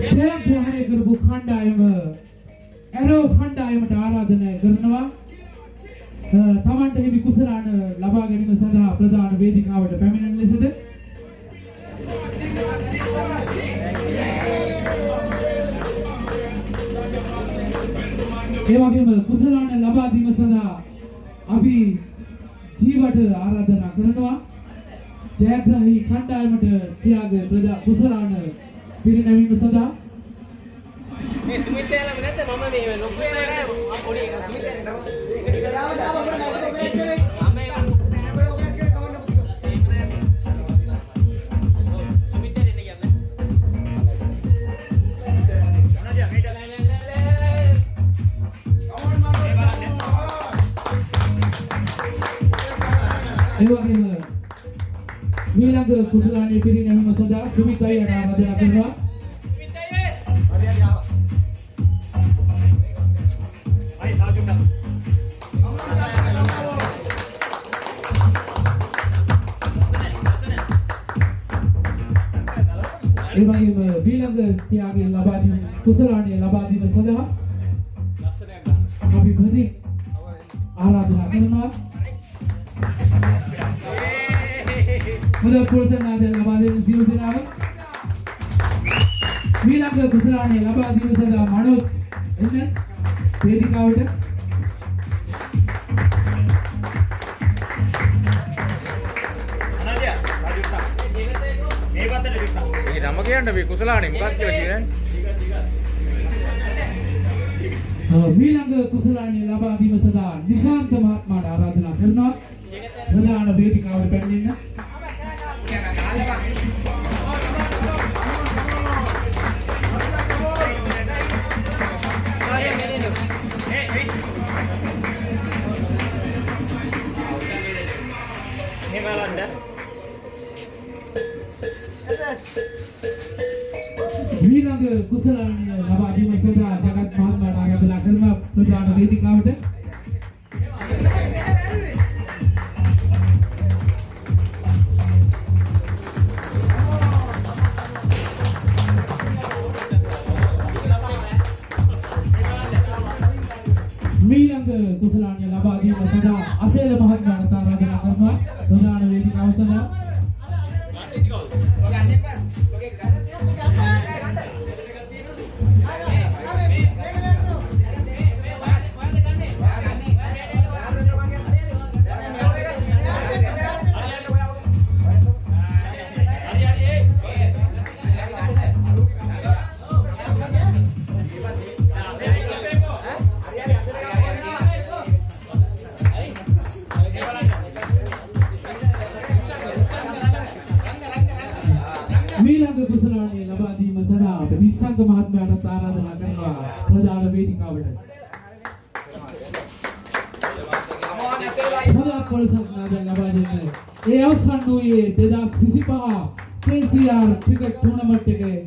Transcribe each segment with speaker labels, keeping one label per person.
Speaker 1: ජයග්‍රහණය කරපු කණ්ඩායම ඇරෝ කණ්ඩායමට ආරාධනා කරනවා තමන්ට හිමි කුසලාන ලබා ගැනීම සඳහා ප්‍රධාන වේදිකාවට පැමිණෙන ලෙසට ඒ වගේම කුසලාන ලබා දීම සඳහා අපි ජීවට ආරාධනා කරනවා ජයග්‍රහී කණ්ඩායමට ත්‍යාග කුසලාන පිරිනැමීම සඳහා
Speaker 2: මේ සුමිතේලම නැත්නම් මම මේ ලොකු වෙලා නෑ පොඩි
Speaker 1: ඊළඟ කුසලානේ පිරිනැමීම සඳහා සුමිතයි ආරාධනා කරනවා. ඒ වගේම ඊළඟ ත්‍යාගය ලබා දීම කුසලානේ ලබා දීම සඳහා අපි ප්‍රති ආරාධනා කරනවා. මුදල් පොල්සනාද ලබා දෙන සියලු දෙනාම ඊළඟ කුසලානේ ලබා දීම සඳහා මනෝජ් එන්න වේදිකාවට
Speaker 3: මේ නම කියන්න මේ කුසලානේ මොකක්ද කියලා කියන්නේ
Speaker 1: ඊළඟ කුසලානේ ලබා දීම සඳහා නිශාන්ත මහත්මයාට ආරාධනා කරනවා ප්‍රධාන වේදිකාවට පැමිණෙන්න. ඊළඟ කුසලානේ ලබා දීම සඳහා ජගත් මහත්මයාට ආරාධනා කරන ප්‍රධාන වේදිකාවට ඊළඟ කුසලානේ ලබා දීම සඳහා අසේල මහත්මයාට ආරාධනා කරනවා ප්‍රධාන වේදිකාව සඳහා ඊළඟ කුසලානේ ලබා දීම සඳහා අපි නිස්සංග මහත්මයාට ආරාධනා කරනවා ප්‍රධාන වේදිකාවට. මුදල් පොල්සනාද ලබා දෙන්නේ ඒ අවසන් වූයේ 2025 KCR ක්‍රිකට් ටූර්නමන්ට් එකේ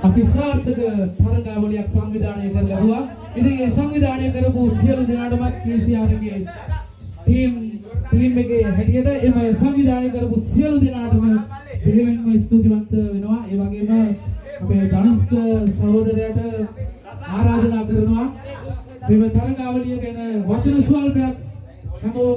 Speaker 1: අපි සාර්ථක තරගාවලියක් සංවිධානය කරගන්නවා. ඉතින් ඒ සංවිධානය කරපු සියලු දෙනාටම KCR ගේ ටීම් එකේ හැටියට එම සංවිධානය කරපු සියලු දෙනාටම දෙවියන්ම ස්තුතිවන්ත වෙනවා. ඒ වගේම අපේ ධනුෂ්ක සහෝදරයාට ආරාධනා කරනවා මේ තරගාවලිය ගැන වචන ස්වල්පයක් හැමෝම